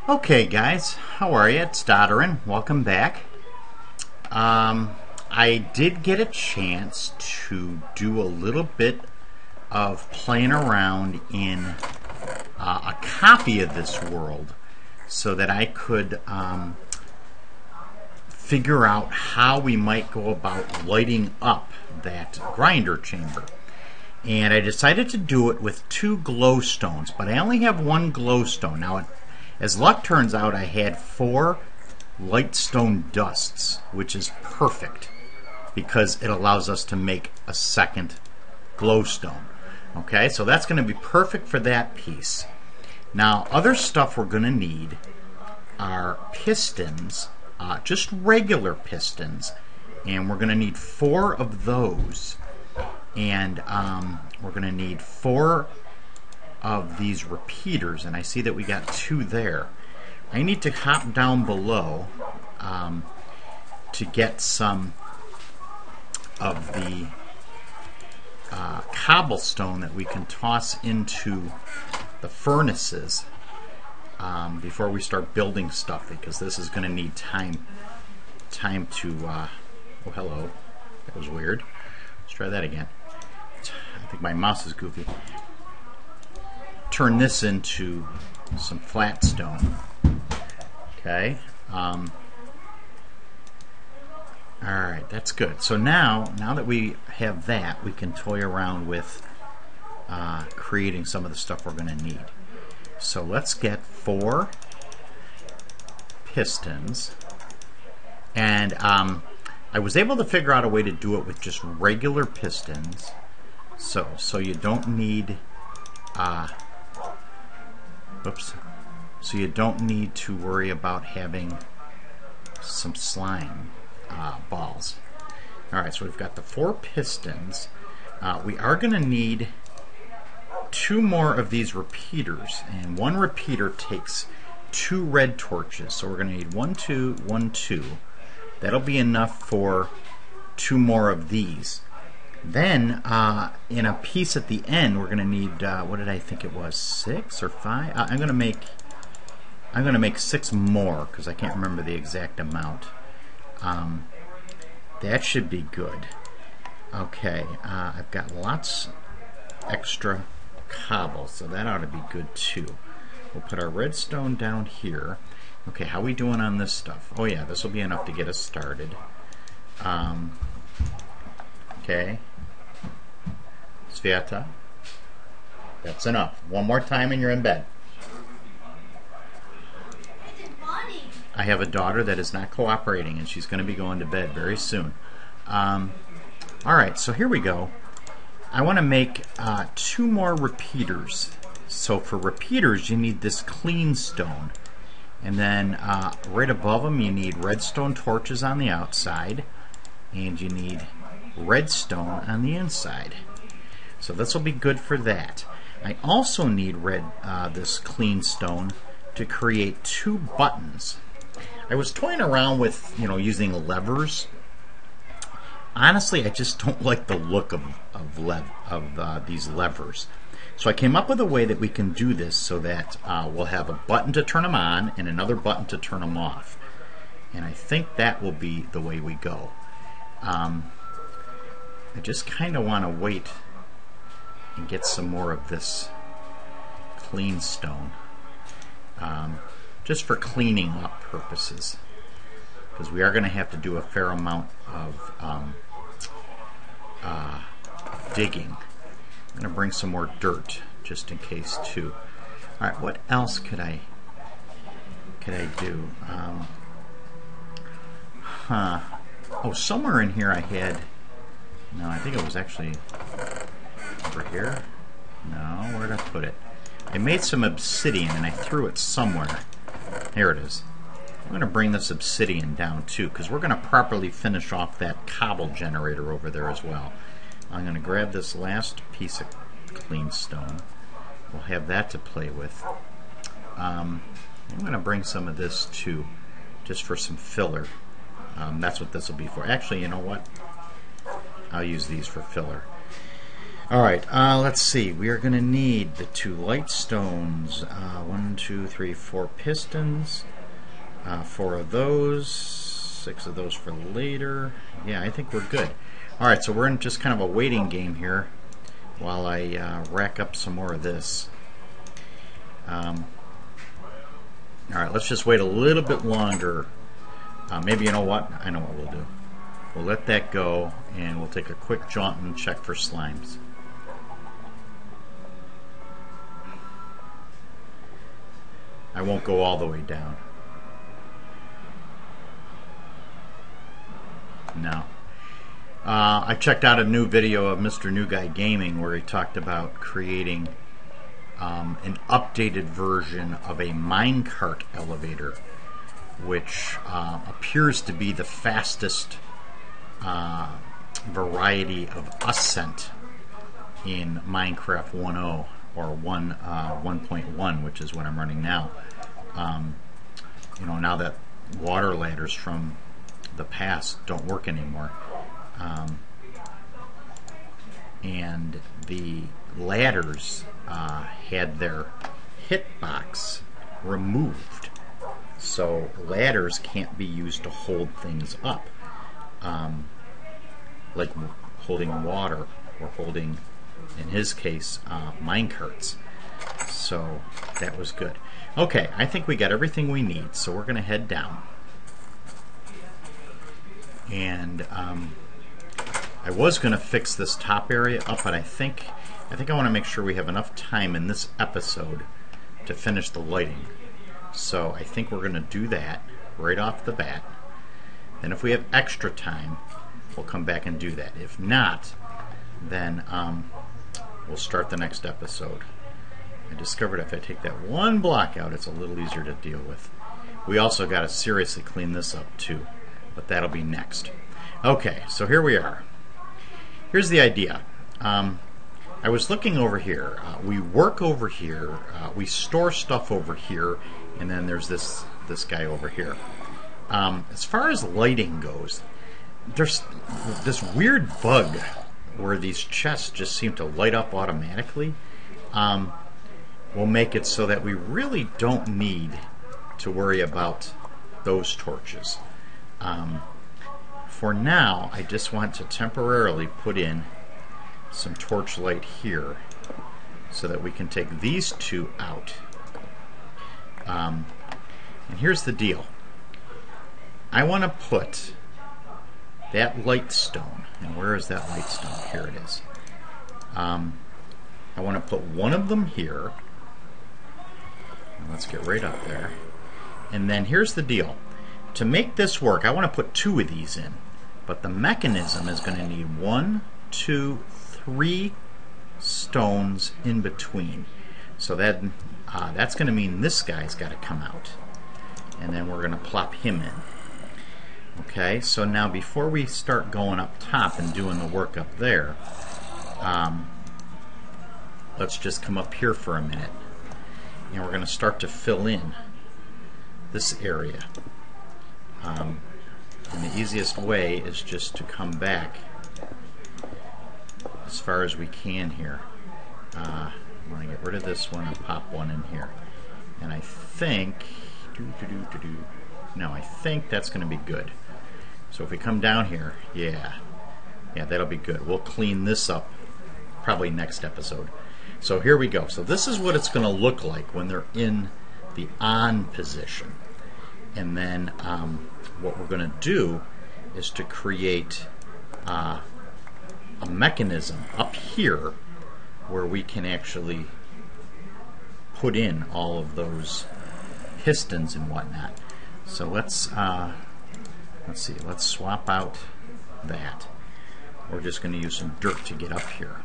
Okay guys, how are you? It's Dotoran. Welcome back. I did get a chance to do a little bit of playing around in a copy of this world so that I could figure out how we might go about lighting up that grinder chamber. And I decided to do it with 2 glowstones, but I only have 1 glowstone. Now, as luck turns out, I had 4 lightstone dusts, which is perfect because it allows us to make a second glowstone. Okay, so that's going to be perfect for that piece. Now, other stuff we're going to need are pistons, just regular pistons, and we're going to need 4 of those. And we're going to need 4 of these repeaters, and I see that we got 2 there. I need to hop down below to get some of the cobblestone that we can toss into the furnaces before we start building stuff, because this is going to need time to oh, hello, that was weird. Let's try that again. I think my mouse is goofy. Turn this into some flat stone. Okay. Alright, that's good. So now that we have that, we can toy around with creating some of the stuff we're going to need. So let's get 4 pistons. And I was able to figure out a way to do it with just regular pistons. So you don't need so you don't need to worry about having some slime balls. Alright, so we've got the 4 pistons. We are going to need 2 more of these repeaters, and 1 repeater takes 2 red torches. So we're going to need 1, 2, 1, 2. That'll be enough for 2 more of these. Then, in a piece at the end, we're going to need, what did I think it was, 6 or 5? I'm going to make 6 more, because I can't remember the exact amount. That should be good. Okay, I've got lots extra cobble, so that ought to be good too. We'll put our redstone down here. Okay, how are we doing on this stuff? Oh yeah, this will be enough to get us started. Okay. Sviata. That's enough. 1 more time and you're in bed. I have a daughter that is not cooperating, and she's going to be going to bed very soon. Alright, so here we go. I want to make 2 more repeaters. So for repeaters, you need this clean stone. And then right above them, you need redstone torches on the outside. And you need redstone on the inside. So this will be good for that. I also need this clean stone to create 2 buttons. I was toying around with, using levers. Honestly, I just don't like the look of these levers. So I came up with a way that we can do this so that we'll have a button to turn them on and another button to turn them off. And I think that will be the way we go. I just kind of want to wait and get some more of this clean stone. Just for cleaning up purposes, because we are going to have to do a fair amount of digging. I'm going to bring some more dirt just in case too. Alright, what else could I do? Oh, somewhere in here I had, no, I think it was actually over here. No, where did I put it? I made some obsidian and I threw it somewhere. Here it is. I'm going to bring this obsidian down too, because we're going to properly finish off that cobble generator over there as well. I'm going to grab this last piece of clean stone. We'll have that to play with. I'm going to bring some of this too, just for some filler. That's what this will be for. Actually, you know what? I'll use these for filler. Alright, let's see. We are going to need the 2 light stones. 1, 2, 3, 4 pistons. 4 of those. 6 of those for later. Yeah, I think we're good. Alright, so we're in just kind of a waiting game here while I rack up some more of this. Alright, let's just wait a little bit longer. Maybe you know what? I know what we'll do. We'll let that go and we'll take a quick jaunt and check for slimes. I won't go all the way down. No. I checked out a new video of Mr. New Guy Gaming where he talked about creating an updated version of a minecart elevator, which appears to be the fastest variety of ascent in Minecraft 1.0 or 1.1, which is what I'm running now. You know, now that water ladders from the past don't work anymore, and the ladders had their hitbox removed, so ladders can't be used to hold things up, like holding water or holding, in his case, minecarts. So that was good. Okay, I think we got everything we need, so we're going to head down. And I was going to fix this top area up, but I think I want to make sure we have enough time in this episode to finish the lighting. So I think we're going to do that right off the bat. And if we have extra time, we'll come back and do that. If not, then we'll start the next episode. I discovered if I take that one block out, it's a little easier to deal with. We also got to seriously clean this up too, but that'll be next. Okay, so here we are. Here's the idea. I was looking over here. We work over here. We store stuff over here, and then there's this guy over here. As far as lighting goes, there's this weird bug where these chests just seem to light up automatically. We'll make it so that we really don't need to worry about those torches. For now, I just want to temporarily put in some torch light here so that we can take these 2 out. And here's the deal. I want to put that light stone, and where is that light stone? Here it is. I want to put one of them here. Let's get right up there. And then here's the deal. To make this work, I want to put 2 of these in. But the mechanism is going to need 1, 2, 3 stones in between. So that's going to mean this guy's got to come out. And then we're going to plop him in. Okay, so now before we start going up top and doing the work up there, let's just come up here for a minute. And we're going to start to fill in this area. And the easiest way is just to come back as far as we can here. I want to get rid of this one and pop one in here. And I think, no, I think that's going to be good. So if we come down here, yeah, that'll be good. We'll clean this up probably next episode. So here we go. So this is what it's going to look like when they're in the on position. And then what we're going to do is to create a mechanism up here where we can actually put in all of those pistons and whatnot. So let's see. Let's swap out that. We're just going to use some dirt to get up here.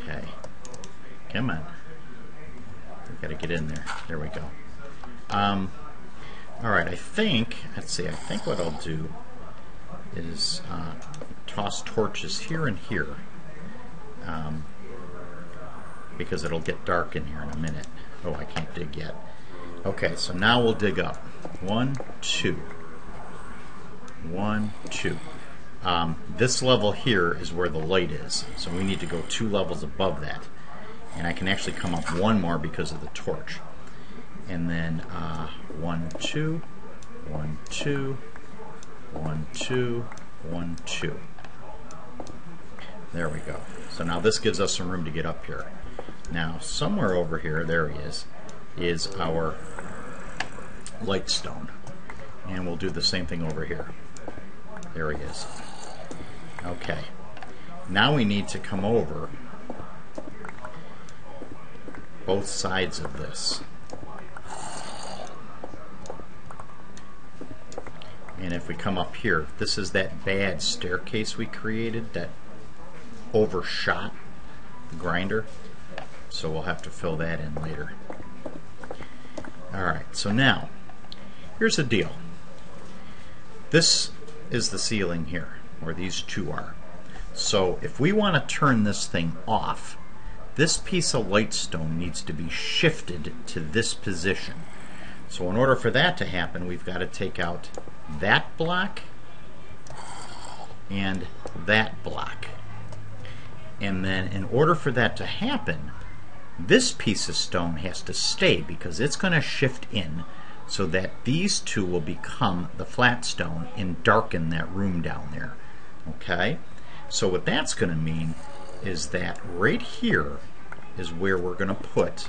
Okay. Come on. We've got to get in there. There we go. Alright, I think what I'll do is toss torches here and here, because it'll get dark in here in a minute. Oh, I can't dig yet. Okay, so now we'll dig up. 1, 2. 1, 2. This level here is where the light is, so we need to go 2 levels above that. And I can actually come up 1 more because of the torch. And then 1, 2, 1, 2, 1, 2, 1, 2. There we go. So now this gives us some room to get up here. Now somewhere over here, there he is our light stone. And we'll do the same thing over here. There he is. Okay. Now we need to come over both sides of this. And if we come up here, this is that bad staircase we created that overshot the grinder. So we'll have to fill that in later. Alright, so now, here's the deal. This is the ceiling here, where these 2 are. So if we want to turn this thing off, this piece of lightstone needs to be shifted to this position. So in order for that to happen, we've got to take out that block and that block. And then in order for that to happen, this piece of stone has to stay because it's going to shift in so that these 2 will become the flat stone and darken that room down there. Okay? So what that's going to mean is that right here is where we're going to put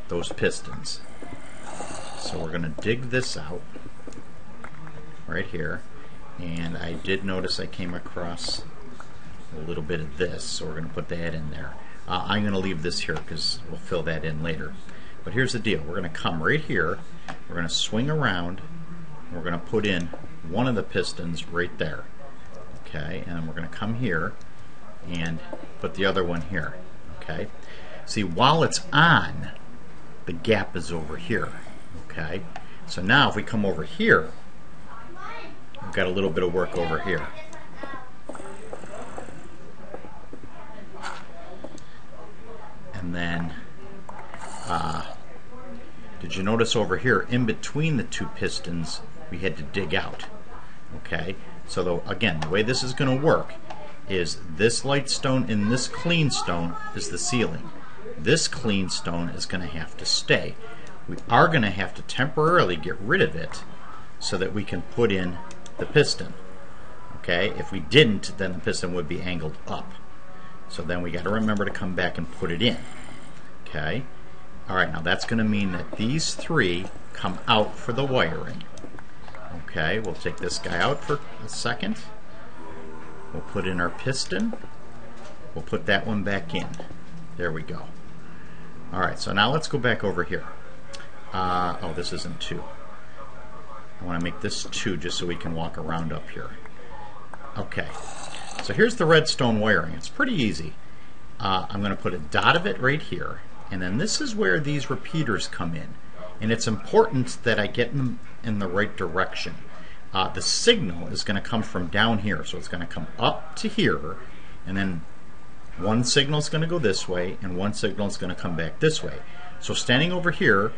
those pistons. So we're going to dig this out right here, and I did notice I came across a little bit of this, so we're going to put that in there. I'm going to leave this here because we'll fill that in later. But here's the deal. We're going to come right here, we're going to swing around, and we're going to put in one of the pistons right there. Okay, and then we're going to come here and put the other one here. Okay, see, while it's on, the gap is over here. Okay, so now if we come over here, we've got a little bit of work over here. And then did you notice over here in between the 2 pistons we had to dig out? Okay, so again, the way this is going to work is this light stone and this clean stone is the ceiling. This clean stone is going to have to stay. We are going to have to temporarily get rid of it so that we can put in the piston. Okay, if we didn't, then the piston would be angled up. So then we got to remember to come back and put it in. Okay, alright, now that's going to mean that these 3 come out for the wiring. Okay, we'll take this guy out for a second. We'll put in our piston. We'll put that one back in. There we go. Alright, so now let's go back over here. Oh, this isn't 2. I want to make this 2 just so we can walk around up here. Okay, so here's the redstone wiring. It's pretty easy. I'm going to put a dot of it right here, and then this is where these repeaters come in. And it's important that I get them in the right direction. The signal is going to come from down here, so it's going to come up to here, and then one signal is going to go this way, and one signal is going to come back this way. So standing over here,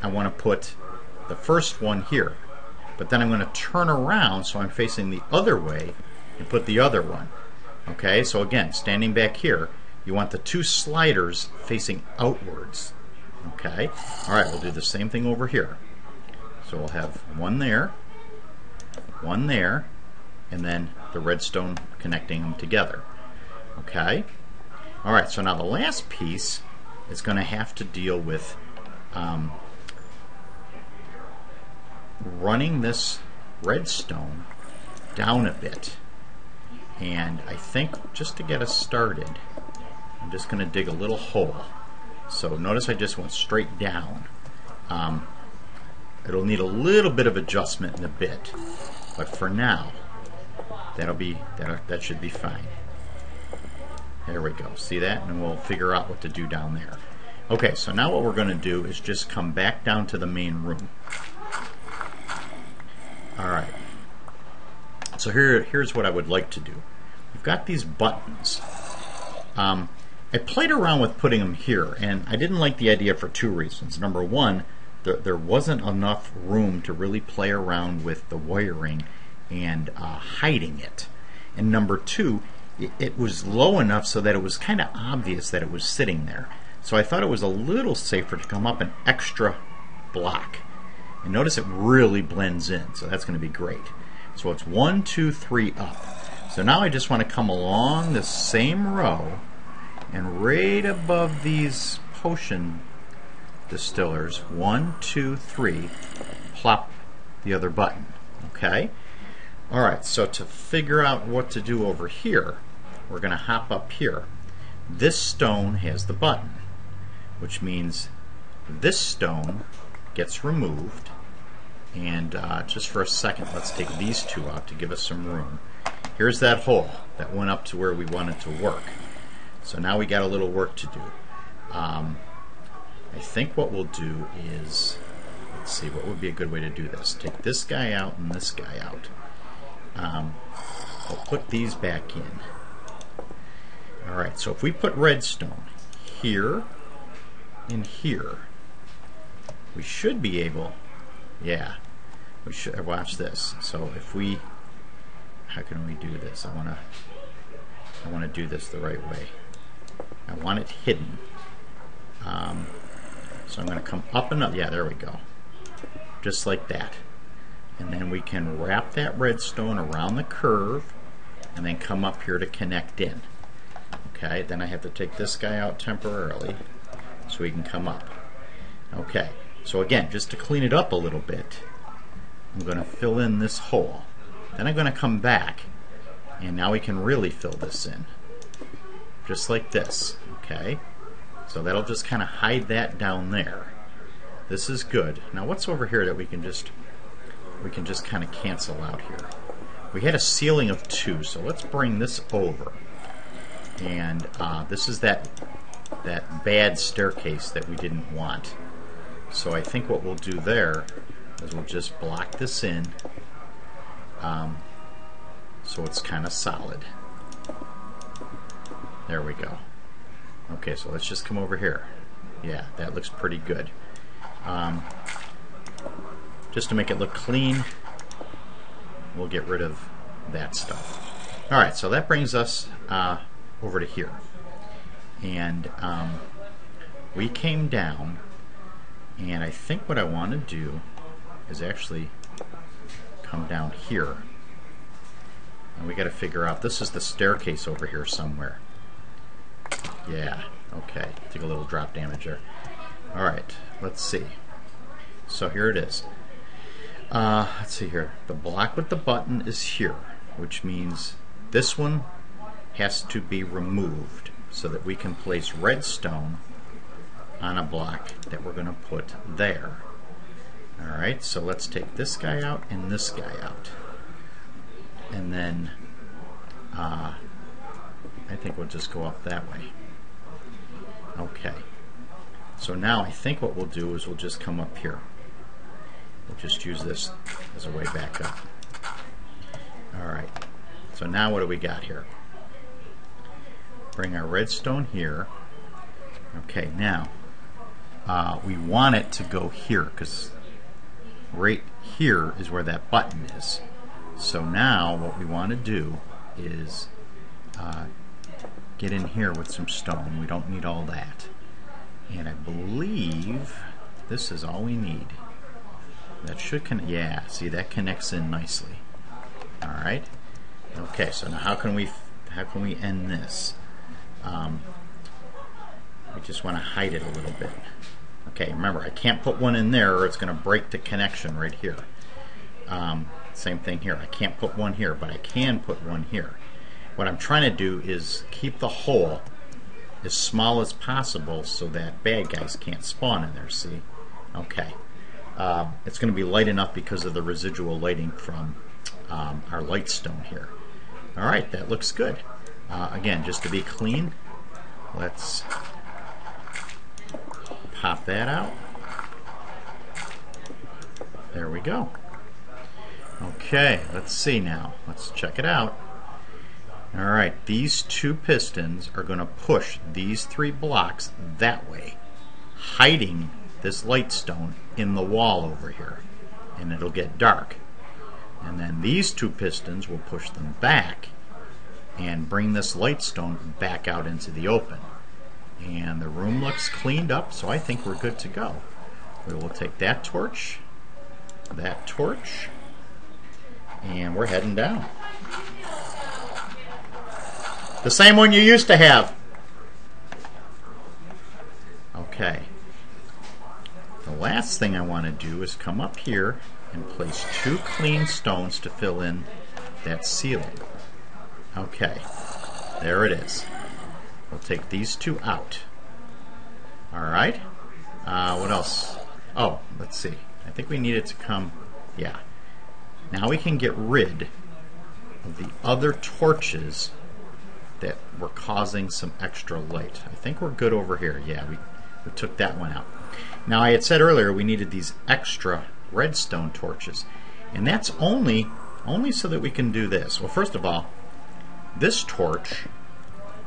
I want to put the first one here. But then I'm going to turn around so I'm facing the other way and put the other one. Okay, so again, standing back here, you want the 2 sliders facing outwards. Okay, alright, we'll do the same thing over here. So we'll have one there, and then the redstone connecting them together. Okay, alright, so now the last piece is going to have to deal with running this redstone down a bit. And I think just to get us started, I'm just going to dig a little hole. So notice I just went straight down. It'll need a little bit of adjustment in a bit, but for now, that should be fine. There we go. See that? And we'll figure out what to do down there. Okay, so now what we're going to do is just come back down to the main room. Alright. So here's what I would like to do. We've got these buttons. I played around with putting them here, and I didn't like the idea for 2 reasons. Number one, there wasn't enough room to really play around with the wiring and hiding it. And number two, it was low enough so that it was kind of obvious that it was sitting there. So I thought it was a little safer to come up an extra block. And notice it really blends in, so that's going to be great. So it's 1, 2, 3 up. So now I just want to come along the same row, and right above these potion distillers, 1, 2, 3, plop the other button. Okay? Alright, so to figure out what to do over here, we're going to hop up here. This stone has the button, which means this stone gets removed. And just for a second, let's take these two out to give us some room. Here's that hole that went up to where we wanted to work. So now we got a little work to do. I think what we'll do is, let's see, what would be a good way to do this? Take this guy out and this guy out. We'll put these back in. Alright, so if we put redstone here and here, we should be able, yeah, we should, watch this. So if we, how can we do this? I want to do this the right way. I want it hidden. So I'm going to come up and up. Yeah, there we go. Just like that. And then we can wrap that redstone around the curve and then come up here to connect in. Okay, then I have to take this guy out temporarily so he can come up. Okay, so again, just to clean it up a little bit, I'm going to fill in this hole. Then I'm going to come back, and now we can really fill this in. Just like this, okay? So that'll just kind of hide that down there. This is good. Now what's over here that we can just kind of cancel out here? We had a ceiling of 2, so let's bring this over. And this is that bad staircase that we didn't want. So I think what we'll do there is we'll just block this in so it's kind of solid. There we go. Okay, so let's just come over here. Yeah, that looks pretty good. Just to make it look clean, we'll get rid of that stuff. Alright, so that brings us over to here. And we came down, and I think what I want to do is actually come down here. And we got to figure out, this is the staircase over here somewhere. Yeah, okay. Take a little drop damage there. Alright, let's see. So here it is. Let's see here. The block with the button is here, which means this one has to be removed so that we can place redstone on a block that we're going to put there. Alright, so let's take this guy out and this guy out. And then I think we'll just go up that way. Okay. So now I think what we'll do is we'll just come up here. We'll just use this as a way back up. Alright. So now what do we got here? Bring our redstone here. Okay, now we want it to go here because right here is where that button is. So now what we want to do is get in here with some stone. We don't need all that. And I believe this is all we need. That should yeah, see, that connects in nicely. Alright. Okay, so now how can we end this? We just want to hide it a little bit. Okay, remember, I can't put one in there or it's going to break the connection right here. Same thing here. I can't put one here, but I can put one here. What I'm trying to do is keep the hole as small as possible so that bad guys can't spawn in there, see? Okay. It's going to be light enough because of the residual lighting from our light stone here. Alright, that looks good. Again, just to be clean, let's pop that out. There we go. Okay, let's see now. Let's check it out. Alright, these two pistons are going to push these 3 blocks that way, hiding this light stone in the wall over here, and it'll get dark. And then these 2 pistons will push them back and bring this light stone back out into the open. And the room looks cleaned up, so I think we're good to go. We will take that torch, and we're heading down. The same one you used to have. Okay. The last thing I want to do is come up here and place 2 clean stones to fill in that ceiling. Okay. There it is. We'll take these 2 out. Alright. What else? Oh, let's see. I think we need it to come... Yeah. Now we can get rid of the other torches that were causing some extra light. I think we're good over here. Yeah, we took that one out. Now I had said earlier we needed these extra redstone torches. And that's only so that we can do this. Well, first of all, this torch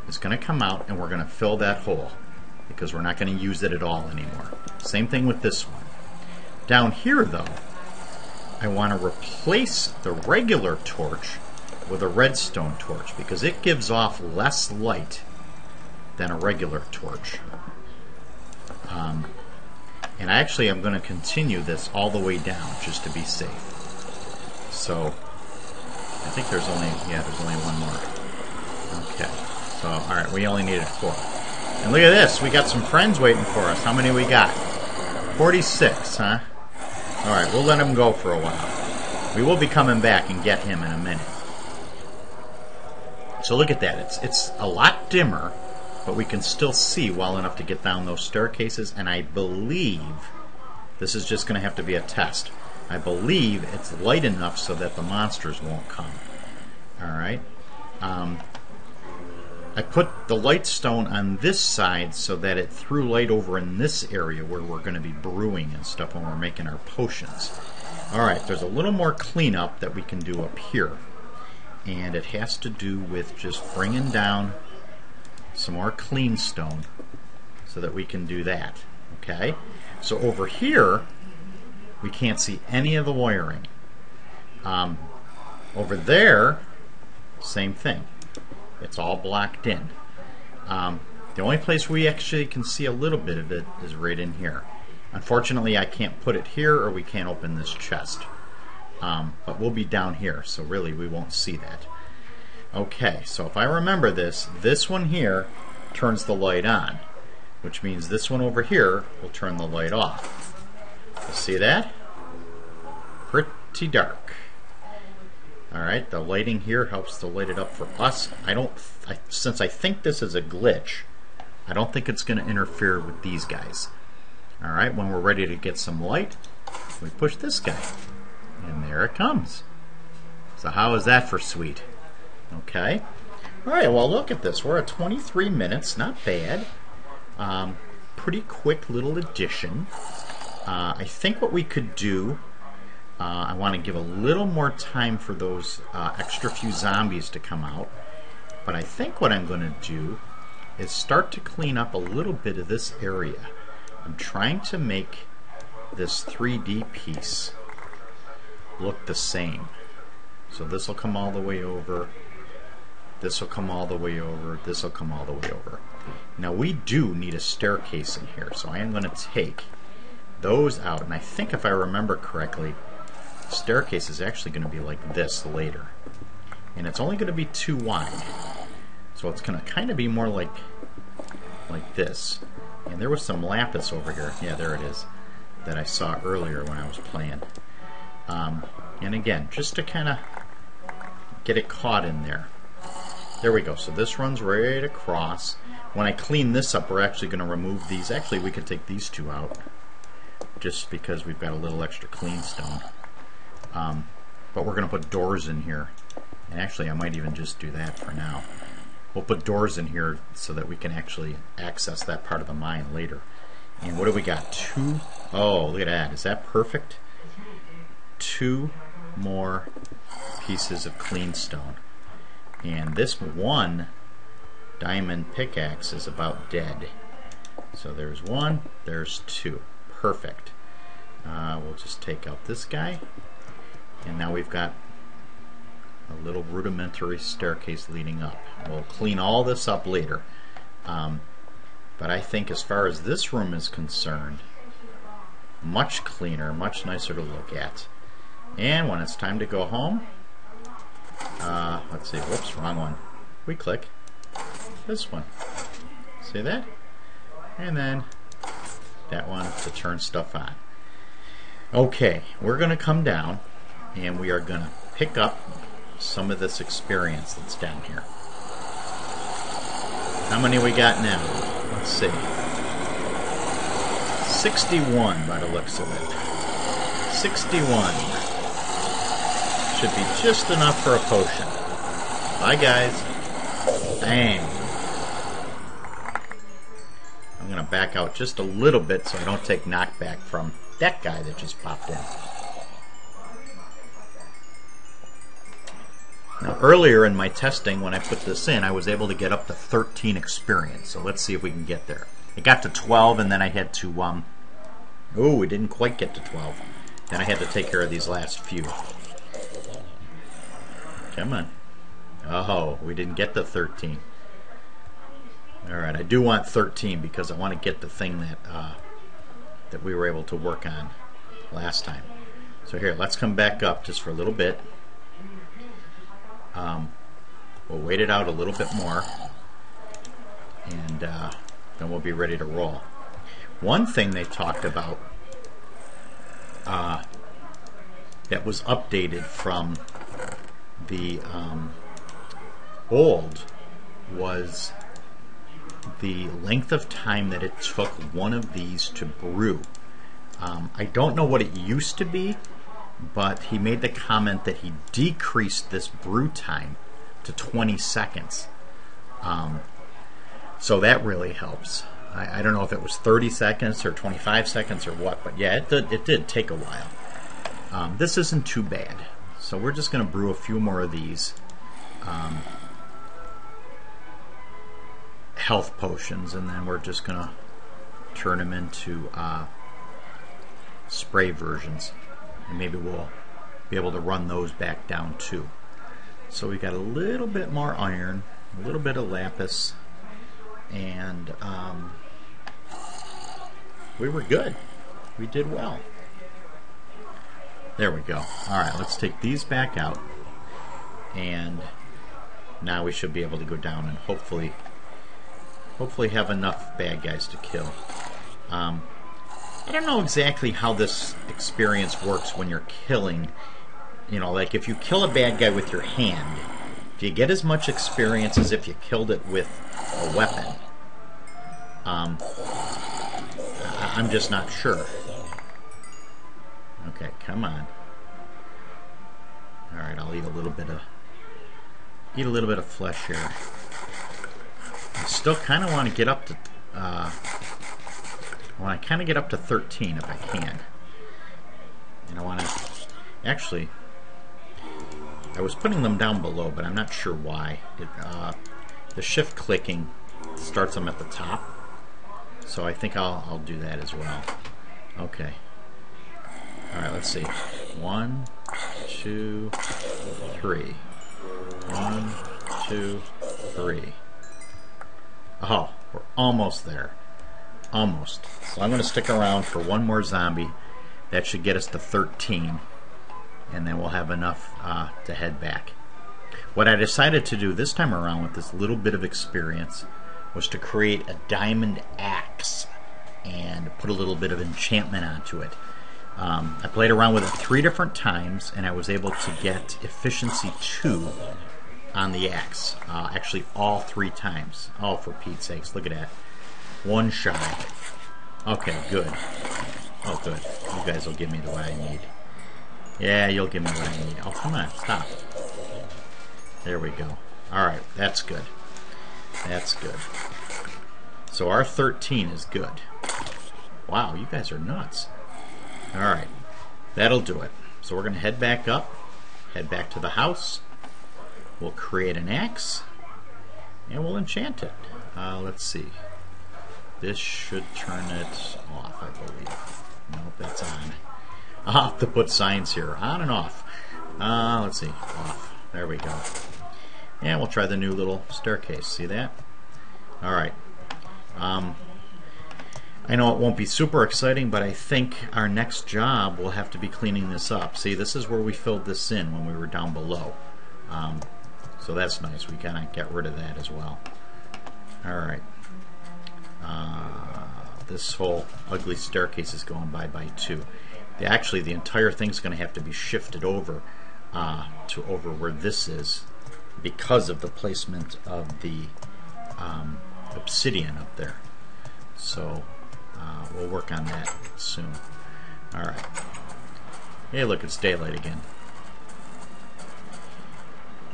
is going to come out and we're going to fill that hole because we're not going to use it at all anymore. Same thing with this one. Down here, though, I want to replace the regular torch with a redstone torch because it gives off less light than a regular torch. And actually I'm going to continue this all the way down just to be safe. So I think there's only one more. Okay. So alright, we only needed 4. And look at this, we got some friends waiting for us. How many we got? 46, huh? Alright, we'll let him go for a while. We will be coming back and get him in a minute. So look at that, it's a lot dimmer, but we can still see well enough to get down those staircases, and I believe this is just going to have to be a test. I believe it's light enough so that the monsters won't come. Alright. I put the light stone on this side so that it threw light over in this area where we're going to be brewing and stuff when we're making our potions. Alright, there's a little more cleanup that we can do up here. And it has to do with just bringing down some more clean stone so that we can do that. Okay? So over here, we can't see any of the wiring. Over there, same thing. It's all blocked in. The only place we actually can see a little bit of it is right in here. Unfortunately, I can't put it here or we can't open this chest. But we'll be down here, so really we won't see that. Okay, so if I remember this one here turns the light on, which means this one over here will turn the light off. You see that? Pretty dark. Alright, the lighting here helps to light it up for us. Since I think this is a glitch, I don't think it's going to interfere with these guys. Alright, when we're ready to get some light, we push this guy. And there it comes. So how is that for sweet? Okay. Alright, well look at this. We're at 23 minutes. Not bad. Pretty quick little addition. I think what we could do, I want to give a little more time for those extra few zombies to come out. But I think what I'm going to do is start to clean up a little bit of this area. I'm trying to make this 3D piece look the same. So this will come all the way over, this will come all the way over, this will come all the way over. Now we do need a staircase in here, so I am going to take those out, and I think if I remember correctly, the staircase is actually going to be like this later. And it's only going to be 2 wide. So it's going to kind of be more like this. And there was some lapis over here, yeah there it is, that I saw earlier when I was playing. And again, just to kind of get it caught in there. There we go. So this runs right across. When I clean this up, we're actually going to remove these. Actually, we could take these 2 out just because we've got a little extra clean stone. But we're going to put doors in here. And actually, I might even just do that for now. We'll put doors in here so that we can actually access that part of the mine later. And what do we got? 2? Oh, look at that. Is that perfect? 2 more pieces of clean stone. And this one diamond pickaxe is about dead. So there's 1, there's 2. Perfect. We'll just take out this guy. And now we've got a little rudimentary staircase leading up. We'll clean all this up later. But I think as far as this room is concerned, much cleaner, much nicer to look at. And when it's time to go home, let's see, whoops, wrong one. We click this one. See that? And then that one to turn stuff on. Okay, we're going to come down and we are going to pick up some of this experience that's down here. How many we got now? Let's see. 61 by the looks of it. 61. Should be just enough for a potion. Bye, guys. Bang. I'm going to back out just a little bit so I don't take knockback from that guy that just popped in. Now, earlier in my testing, when I put this in, I was able to get up to 13 experience. So let's see if we can get there. It got to 12, and then I had to, oh, we didn't quite get to 12. Then I had to take care of these last few. Come on. Oh, we didn't get to 13. Alright, I do want 13 because I want to get the thing that that we were able to work on last time. So here, let's come back up just for a little bit. We'll wait it out a little bit more, and then we'll be ready to roll. One thing they talked about that was updated from the old was the length of time that it took one of these to brew. I don't know what it used to be, but he made the comment that he decreased this brew time to 20 seconds. So that really helps. I don't know if it was 30 seconds or 25 seconds or what, but yeah, it did take a while. This isn't too bad. So we're just going to brew a few more of these health potions, and then we're just going to turn them into spray versions. And maybe we'll be able to run those back down too. So we got a little bit more iron, a little bit of lapis, and we were good. We did well. There we go. Alright, let's take these back out, and now we should be able to go down and hopefully have enough bad guys to kill. I don't know exactly how this experience works when you're killing. You know, like if you kill a bad guy with your hand, do you get as much experience as if you killed it with a weapon? I'm just not sure. Okay, come on. All right, I'll eat a little bit of flesh here. I still kind of want to get up to. I want to kind of get up to 13 if I can. And I want to actually. I was putting them down below, but I'm not sure why. The shift clicking starts them at the top, so I think I'll do that as well. Okay. All right, let's see. 1, 2, 3. 1, 2, 3. Oh, we're almost there. Almost. So I'm going to stick around for one more zombie. That should get us to 13. And then we'll have enough to head back. What I decided to do this time around with this little bit of experience was to create a diamond axe and put a little bit of enchantment onto it. I played around with it 3 different times, and I was able to get efficiency 2 on the axe. Actually, all 3 times. Oh, for Pete's sakes, look at that. 1 shy. Okay, good. Oh, good. You guys will give me what I need. Yeah, you'll give me what I need. Oh, come on, stop. There we go. Alright, that's good. That's good. So our 13 is good. Wow, you guys are nuts. Alright, that'll do it. So we're going to head back up, head back to the house. We'll create an axe, and we'll enchant it. Let's see. This should turn it off, I believe. Nope, that's on. I'll have to put signs here. On and off. Let's see. Off. There we go. And we'll try the new little staircase. See that? Alright. I know it won't be super exciting, but I think our next job will have to be cleaning this up. See, this is where we filled this in when we were down below. So that's nice. We kind of get rid of that as well. Alright. This whole ugly staircase is going by 2. Actually, the entire thing's going to have to be shifted over to over where this is because of the placement of the obsidian up there. So we'll work on that soon. Alright. Hey, look, it's daylight again.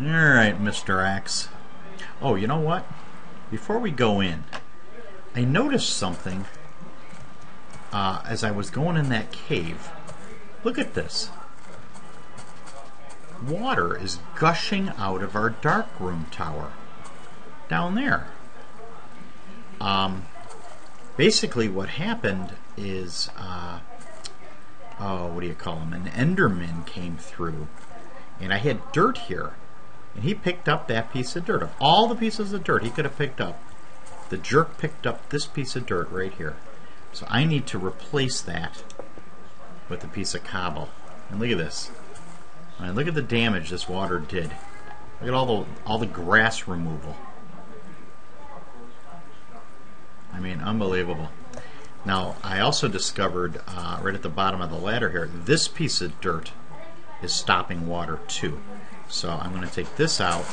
Alright, Mr. Axe. Oh, you know what? Before we go in, I noticed something as I was going in that cave. Look at this. Water is gushing out of our darkroom tower down there. Basically what happened is what do you call him? An Enderman came through, and I had dirt here, and he picked up that piece of dirt. Of all the pieces of dirt he could have picked up, the jerk picked up this piece of dirt right here. So I need to replace that with a piece of cobble. And look at this. I mean, look at the damage this water did. Look at all the grass removal. I mean, unbelievable. Now, I also discovered right at the bottom of the ladder here, this piece of dirt is stopping water too. So I'm going to take this out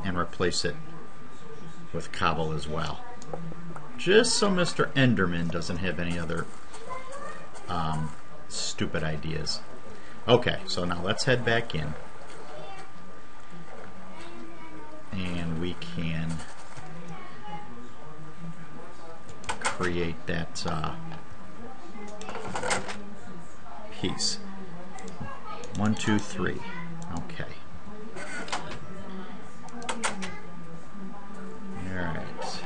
and replace it with cobble as well. Just so Mr. Enderman doesn't have any other stupid ideas. Okay, so now let's head back in. And we can create that piece. 1, 2, 3. Okay. Alright.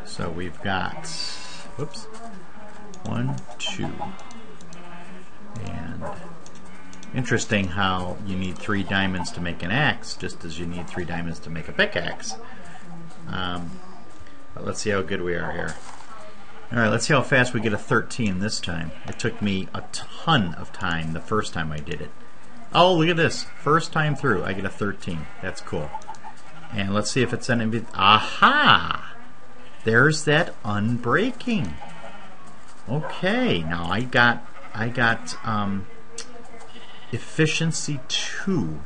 So we've got, whoops, 1, 2. And interesting how you need 3 diamonds to make an axe, just as you need 3 diamonds to make a pickaxe. But let's see how good we are here. Alright, let's see how fast we get a 13 this time. It took me a ton of time the first time I did it. Oh, look at this. First time through, I get a 13. That's cool. And let's see if it's any... Aha! There's that unbreaking. Okay, now I got efficiency 2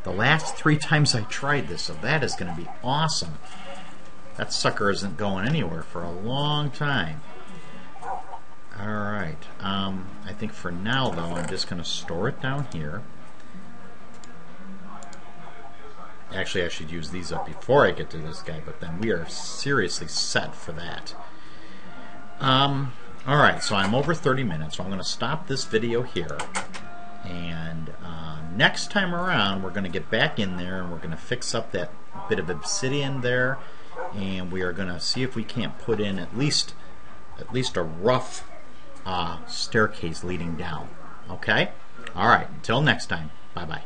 the last 3 times I tried this, so that is going to be awesome. That sucker isn't going anywhere for a long time. Alright, I think for now though I'm just going to store it down here. Actually, I should use these up before I get to this guy, but then we are seriously set for that. Alright, so I'm over 30 minutes, so I'm going to stop this video here. And next time around, we're going to get back in there and we're going to fix up that bit of obsidian there. And we are going to see if we can't put in at least a rough staircase leading down. Okay? Alright, until next time. Bye-bye.